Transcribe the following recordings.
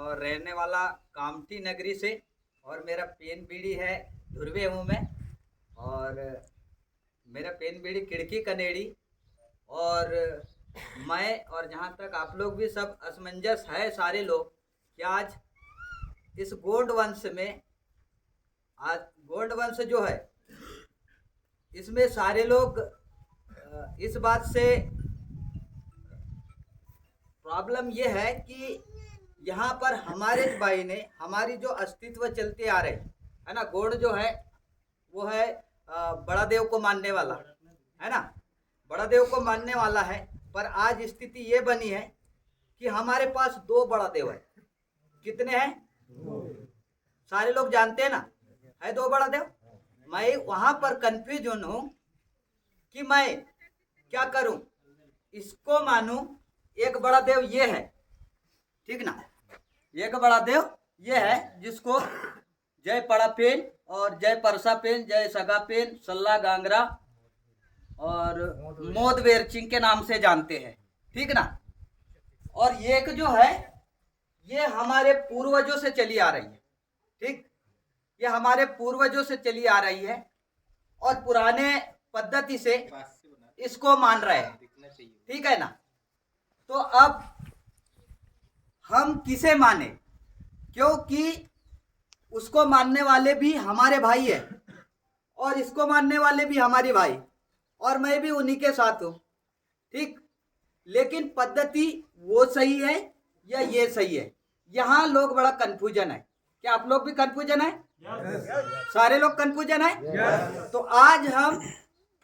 और रहने वाला कामठी नगरी से। और मेरा पेन बीड़ी है धुर्वे हूँ मैं। और मेरा पेन बीड़ी खिड़की कनेड़ी। और मैं और जहाँ तक आप लोग भी सब असमंजस है सारे लोग कि आज इस गोंड वंश में, आज गोंड वंश जो है इसमें सारे लोग इस बात से प्रॉब्लम ये है कि यहाँ पर हमारे भाई ने हमारी जो अस्तित्व चलते आ रहे है ना, गोंड जो है वो है बड़ा देव को मानने वाला है ना, बड़ा देव को मानने वाला है। पर आज स्थिति ये बनी है कि हमारे पास दो बड़ा देव है। कितने हैं? सारे लोग जानते हैं ना, है दो बड़ा देव। मैं वहां पर कंफ्यूजन हूं कि मैं क्या करूं, इसको मानूं। एक बड़ा देव ये है, ठीक ना, एक बड़ा देव ये है जिसको जय पड़ा पेन और जय परसा पेन, जय सगा पेन, सल्ला गांगरा और मोद वेरचिंग के नाम से जानते हैं, ठीक ना। और एक जो है ये हमारे पूर्वजों से चली आ रही है, ठीक, ये हमारे पूर्वजों से चली आ रही है और पुराने पद्धति से इसको मान रहे हैं, ठीक है ना। तो अब हम किसे माने, क्योंकि उसको मानने वाले भी हमारे भाई है और इसको मानने वाले भी हमारे भाई, और मैं भी उन्हीं के साथ हूं, ठीक। लेकिन पद्धति वो सही है या ये सही है, यहाँ लोग बड़ा कंफ्यूजन है। क्या आप लोग भी कंफ्यूजन है? सारे लोग कंफ्यूजन है। तो आज हम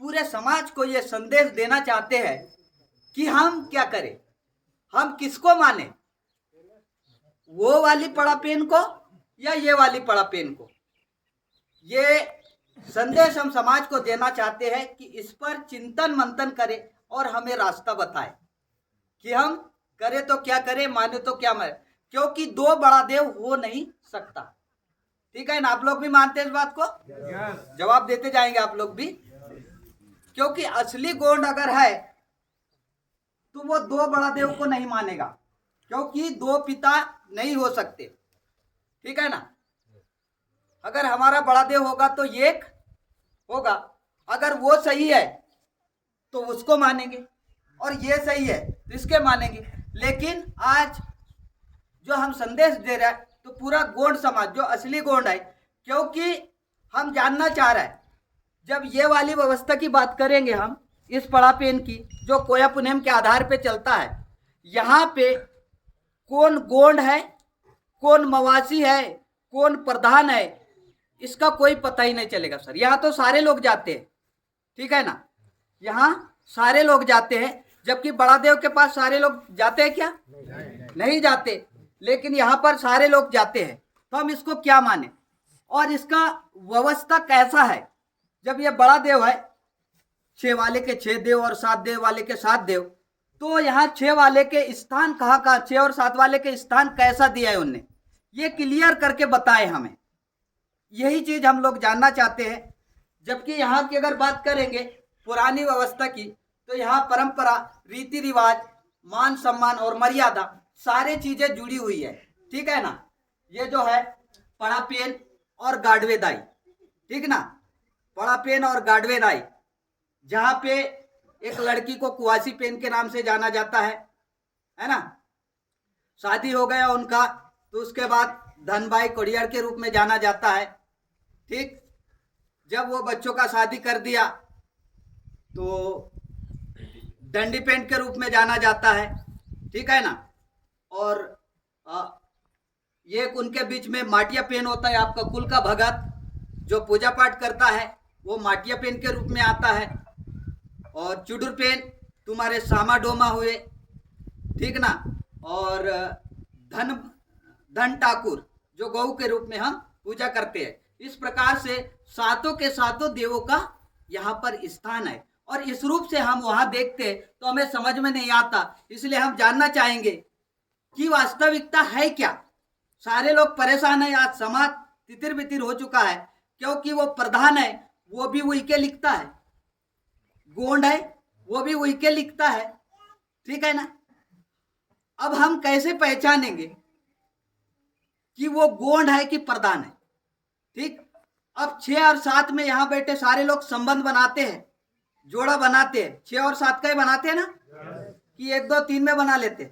पूरे समाज को ये संदेश देना चाहते हैं कि हम क्या करें, हम किसको माने, वो वाली पड़ा पेन को या ये वाली पड़ा पेन को। ये संदेश हम समाज को देना चाहते हैं कि इस पर चिंतन मंथन करें और हमें रास्ता बताए कि हम करें तो क्या करें, माने तो क्या माने, क्योंकि दो बड़ा देव हो नहीं सकता, ठीक है ना। आप लोग भी मानते हैं इस बात को? जवाब देते जाएंगे आप लोग भी, क्योंकि असली गोंड अगर है तो वो दो बड़ा देव को नहीं मानेगा, क्योंकि दो पिता नहीं हो सकते, ठीक है ना। अगर हमारा बड़ा देव होगा तो एक होगा, अगर वो सही है तो उसको मानेंगे और ये सही है तो इसके मानेंगे। लेकिन आज जो हम संदेश दे रहे हैं तो पूरा गोंड समाज जो असली गोंड है, क्योंकि हम जानना चाह रहे हैं, जब ये वाली व्यवस्था की बात करेंगे हम इस पड़ा पेन की जो कोया पुनेम के आधार पे चलता है, यहाँ पे कौन गोंड है, कौन मवासी है, कौन प्रधान है, इसका कोई पता ही नहीं चलेगा सर। यहाँ तो सारे लोग जाते हैं, ठीक है ना, यहाँ सारे लोग जाते हैं, जबकि बड़ा देव के पास सारे लोग जाते हैं क्या? नहीं जाते। लेकिन यहाँ पर सारे लोग जाते हैं, तो हम इसको क्या माने और इसका व्यवस्था कैसा है। जब ये बड़ा देव है, 6 वाले के 6 देव और 7 देव वाले के 7 देव, तो यहाँ 6 वाले के स्थान कहाँ कहाँ, 6 और 7 वाले के स्थान कैसा दिया है उनने, ये क्लियर करके बताए हमें। यही चीज हम लोग जानना चाहते हैं। जबकि यहाँ की अगर बात करेंगे पुरानी व्यवस्था की, तो यहाँ परंपरा, रीति रिवाज, मान सम्मान और मर्यादा सारे चीजें जुड़ी हुई है, ठीक है ना। ये जो है पड़ा पेन और गाडवे दाई, ठीक ना, पड़ा पेन और गाडवे दाई, जहाँ पे एक लड़की को कुआसी पेन के नाम से जाना जाता है ना। शादी हो गया उनका तो उसके बाद धनबाई कोड़ियार के रूप में जाना जाता है, ठीक। जब वो बच्चों का शादी कर दिया तो डंडी पेंट के रूप में जाना जाता है, ठीक है ना। और ये उनके बीच में माटिया पेन होता है, आपका कुल का भगत जो पूजा पाठ करता है वो माटिया पेन के रूप में आता है। और चुडुर पेन तुम्हारे सामा डोमा हुए, ठीक ना। और धन ठाकुर जो गौ के रूप में हम पूजा करते हैं। इस प्रकार से सातों के सातों देवों का यहाँ पर स्थान है, और इस रूप से हम वहां देखते तो हमें समझ में नहीं आता। इसलिए हम जानना चाहेंगे कि वास्तविकता है क्या। सारे लोग परेशान है, आज समाज तितिर बितिर हो चुका है, क्योंकि वो प्रधान है वो भी वही के लिखता है, गोंड है वो भी वही के लिखता है, ठीक है ना। अब हम कैसे पहचानेंगे कि वो गोंड है कि प्रधान है। ठीक, अब 6 और 7 में यहाँ बैठे सारे लोग संबंध बनाते हैं, जोड़ा बनाते हैं। 6 और 7 का ही बनाते हैं ना, कि 1 2 3 में बना लेते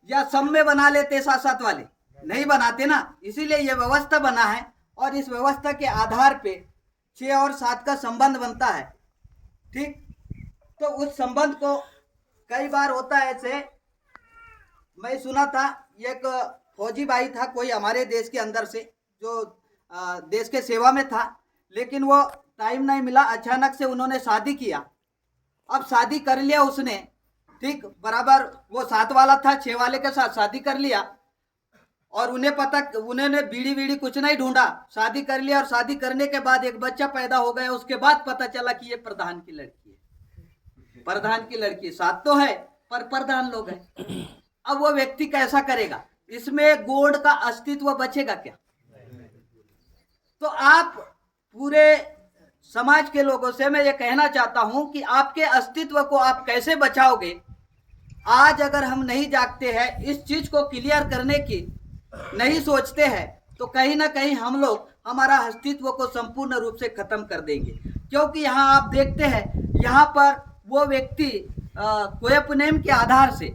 या सब में बना लेते, साथ साथ वाले नहीं बनाते ना। इसीलिए ये व्यवस्था बना है और इस व्यवस्था के आधार पे 6 और 7 का संबंध बनता है। ठीक, तो उस संबंध को कई बार होता है ऐसे, मैं सुना था एक फौजी भाई था कोई हमारे देश के अंदर से, जो देश के सेवा में था, लेकिन वो टाइम नहीं मिला, अचानक से उन्होंने शादी किया। अब शादी कर लिया उसने, ठीक, बराबर वो 7 वाला था, 6 वाले के साथ शादी कर लिया और उन्होंने बीड़ी कुछ नहीं ढूंढा, शादी कर लिया। और शादी करने के बाद एक बच्चा पैदा हो गया, उसके बाद पता चला कि ये प्रधान की लड़की है। प्रधान की लड़की, 7 तो है पर प्रधान लोग हैं। अब वो व्यक्ति कैसा करेगा? इसमें गोंड का अस्तित्व बचेगा क्या? तो आप पूरे समाज के लोगों से मैं ये कहना चाहता हूं कि आपके अस्तित्व को आप कैसे बचाओगे। आज अगर हम नहीं जागते हैं, इस चीज को क्लियर करने की नहीं सोचते हैं, तो कहीं ना कहीं हम लोग हमारा अस्तित्व को संपूर्ण रूप से खत्म कर देंगे। क्योंकि यहाँ आप देखते हैं, यहाँ पर वो व्यक्ति कोयपनेम के आधार से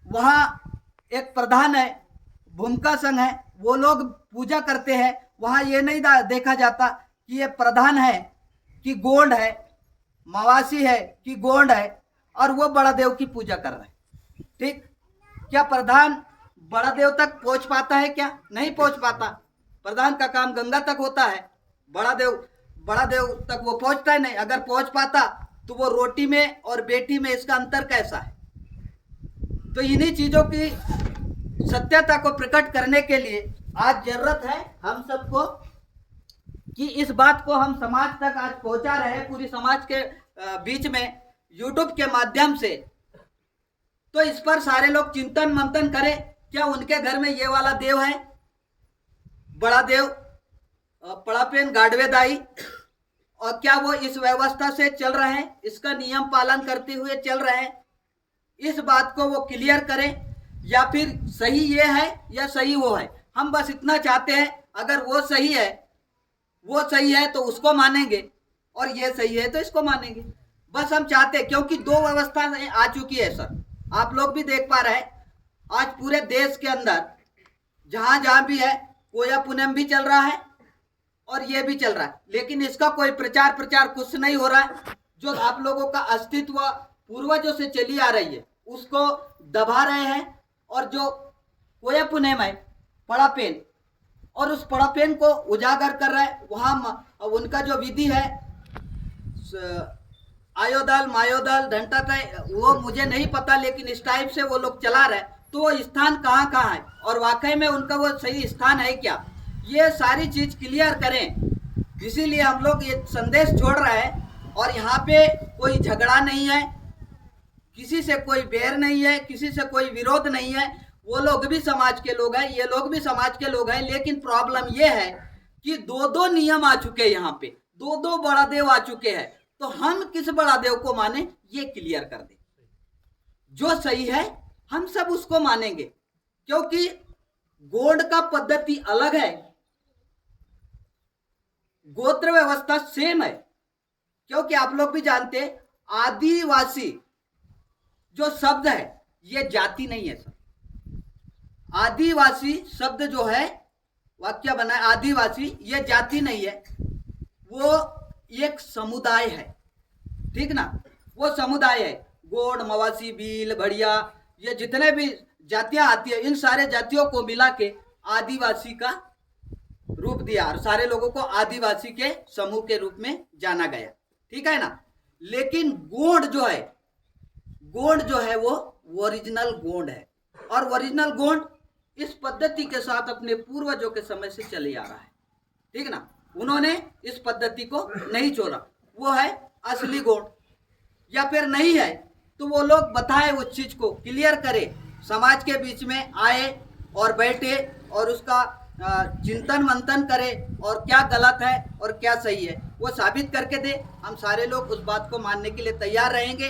वहाँ एक प्रधान है, भूमिका संघ है, वो लोग पूजा करते हैं। वहाँ ये नहीं देखा जाता कि ये प्रधान है कि गोंड है, मवासी है कि गोंड है, और वो बड़ा देव की पूजा कर रहे हैं। ठीक, क्या प्रधान बड़ा देव तक पहुंच पाता है? क्या नहीं पहुंच पाता। प्रधान का काम गंगा तक होता है, बड़ा देव तक वो पहुंचता ही नहीं। अगर पहुंच पाता तो वो रोटी में और बेटी में इसका अंतर कैसा है? तो इन्हीं चीजों की सत्यता को प्रकट करने के लिए आज जरूरत है हम सबको कि इस बात को हम समाज तक आज पहुंचा रहे हैं, पूरी समाज के बीच में यूट्यूब के माध्यम से। तो इस पर सारे लोग चिंतन मंथन करें, क्या उनके घर में ये वाला देव है, बड़ा देव, पड़ापेन गाडवेदाई, और क्या वो इस व्यवस्था से चल रहे हैं, इसका नियम पालन करते हुए चल रहे हैं? इस बात को वो क्लियर करें, या फिर सही ये है या सही वो है। हम बस इतना चाहते हैं, अगर वो सही है तो उसको मानेंगे, और ये सही है तो इसको मानेंगे। बस हम चाहते हैं, क्योंकि 2 व्यवस्था आ चुकी है सर, आप लोग भी देख पा रहे हैं। आज पूरे देश के अंदर जहां जहां भी है, कोया पुनम भी चल रहा है और ये भी चल रहा है, लेकिन इसका कोई प्रचार कुछ नहीं हो रहा है। जो आप लोगों का अस्तित्व पूर्वजों से चली आ रही है उसको दबा रहे हैं, और जो कोया पुनम है, पड़ापेन, और उस पड़ापेन को उजागर कर रहे हैं। वहाँ उनका जो विधि है, आयोदल मायोदल ढंटातय, वो मुझे नहीं पता, लेकिन इस टाइप से वो लोग चला रहे। तो वो स्थान कहाँ है और वाकई में उनका वो सही स्थान है क्या, ये सारी चीज क्लियर करें। इसीलिए हम लोग ये संदेश छोड़ रहे हैं। और यहाँ पे कोई झगड़ा नहीं है, किसी से कोई बैर नहीं है, किसी से कोई विरोध नहीं है। वो लोग भी समाज के लोग हैं, ये लोग भी समाज के लोग हैं, लेकिन प्रॉब्लम ये है कि 2 नियम आ चुके हैं, यहाँ पे 2 बड़ा देव आ चुके हैं। तो हम किस बड़ा देव को माने, ये क्लियर कर दे। जो सही है हम सब उसको मानेंगे, क्योंकि गोंड का पद्धति अलग है, गोत्र व्यवस्था सेम है। क्योंकि आप लोग भी जानते हैं, आदिवासी जो शब्द है ये जाति नहीं है सर। आदिवासी शब्द जो है, वाक्य बना है आदिवासी, ये जाति नहीं है, वो एक समुदाय है। ठीक ना, वो समुदाय है। गोंड, मवासी, भील, भड़िया, ये जितने भी जातियां आती है, इन सारे जातियों को मिला के आदिवासी का रूप दिया और सारे लोगों को आदिवासी के समूह के रूप में जाना गया। ठीक है ना। लेकिन गोंड जो है वो ओरिजिनल गोंड है, और ओरिजिनल गोंड इस पद्धति के साथ अपने पूर्वजों के समय से चले आ रहा है। ठीक ना, उन्होंने इस पद्धति को नहीं छोड़ा, वो है असली गोंड। या फिर नहीं है तो वो लोग बताए, उस चीज को क्लियर करे, समाज के बीच में आए और बैठे और उसका चिंतन मंथन करे, और क्या गलत है और क्या सही है वो साबित करके दे। हम सारे लोग उस बात को मानने के लिए तैयार रहेंगे,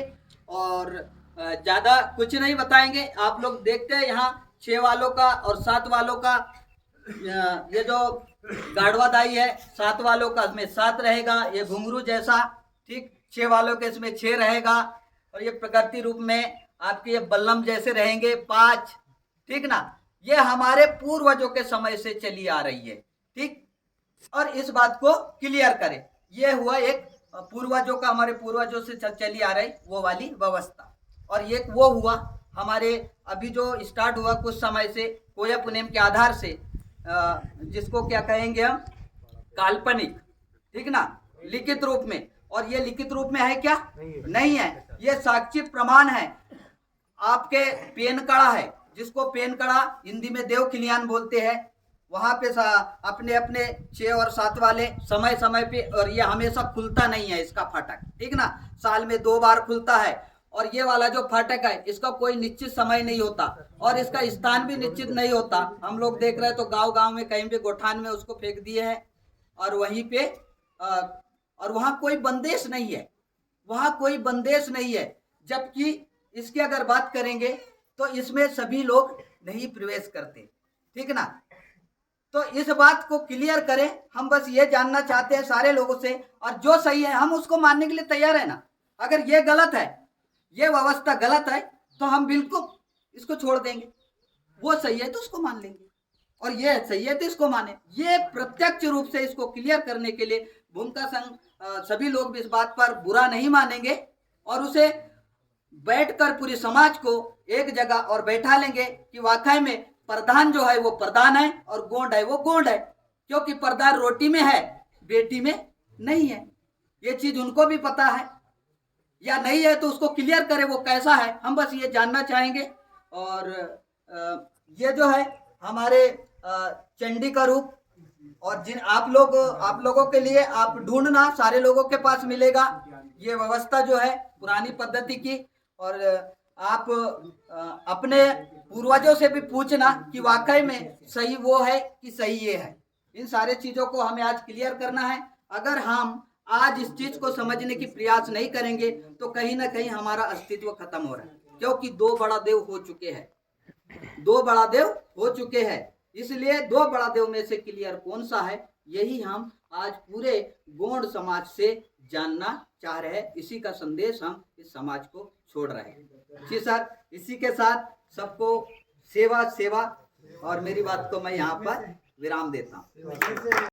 और ज़्यादा कुछ नहीं बताएंगे। आप लोग देखते हैं यहाँ 6 वालों का और 7 वालों का, ये जो गाढ़वा दाई है 7 वालों का, इसमें 7 रहेगा। ये घुंघरू जैसा, ठीक, 6 वालों के इसमें 6 रहेगा। और ये प्रकृति रूप में आपके ये बल्लम जैसे रहेंगे 5, ठीक ना। ये हमारे पूर्वजों के समय से चली आ रही है, ठीक। और इस बात को क्लियर करें, ये हुआ एक पूर्वजों का, हमारे पूर्वजों से चली आ रही वो वाली व्यवस्था। और ये वो हुआ हमारे अभी जो स्टार्ट हुआ कुछ समय से कोया पुनेम के आधार से, जिसको क्या कहेंगे हम, काल्पनिक, ठीक ना, लिखित रूप में। और ये लिखित रूप में है क्या? नहीं है, ये साक्षी प्रमाण है। आपके पेन कड़ा है, जिसको पेन कड़ा हिंदी में देव खिलियान बोलते हैं, वहां पे अपने अपने 6 और 7 वाले समय समय पे, और ये हमेशा खुलता नहीं है इसका फाटक, ठीक ना, साल में 2 बार खुलता है। और ये वाला जो फाटक है इसका कोई निश्चित समय नहीं होता और इसका स्थान भी निश्चित नहीं होता। हम लोग देख रहे हैं तो गांव गांव में कहीं पे गोठान में उसको फेंक दिए हैं और वहीं पे और वहां कोई बंदेश नहीं है, वहां कोई बंदेश नहीं है। जबकि इसकी अगर बात करेंगे तो इसमें सभी लोग नहीं प्रवेश करते, ठीक ना। तो इस बात को क्लियर करें, हम बस ये जानना चाहते हैं सारे लोगों से, और जो सही है हम उसको मानने के लिए तैयार है ना। अगर ये गलत है, ये व्यवस्था गलत है, तो हम बिल्कुल इसको छोड़ देंगे। वो सही है तो उसको मान लेंगे, और ये सही है तो इसको माने। ये प्रत्यक्ष रूप से इसको क्लियर करने के लिए भूमिका संघ सभी लोग भी इस बात पर बुरा नहीं मानेंगे और उसे बैठकर पूरी समाज को एक जगह और बैठा लेंगे कि वाकई में प्रधान जो है वो प्रधान है और गोंड है वो गोंड है, क्योंकि प्रधान रोटी में है, बेटी में नहीं है। ये चीज उनको भी पता है, या नहीं है तो उसको क्लियर करे वो कैसा है, हम बस ये जानना चाहेंगे। और ये जो है हमारे चंडी का रूप, और जिन आप लोगों के लिए आप ढूंढना, सारे लोगों के पास मिलेगा ये व्यवस्था जो है पुरानी पद्धति की। और आप अपने पूर्वजों से भी पूछना कि वाकई में सही वो है कि सही ये है। इन सारे चीजों को हमें आज क्लियर करना है। अगर हम आज इस चीज को समझने की प्रयास नहीं करेंगे तो कहीं ना कहीं हमारा अस्तित्व खत्म हो रहा है, क्योंकि 2 बड़ा देव हो चुके हैं, 2 बड़ा देव हो चुके हैं। इसलिए 2 बड़ा देव में से क्लियर कौन सा है, यही हम आज पूरे गोंड समाज से जानना चाह रहे हैं। इसी का संदेश हम इस समाज को छोड़ रहे हैं। जी सर, इसी के साथ सबको सेवा सेवा, और मेरी बात को मैं यहाँ पर विराम देता हूँ।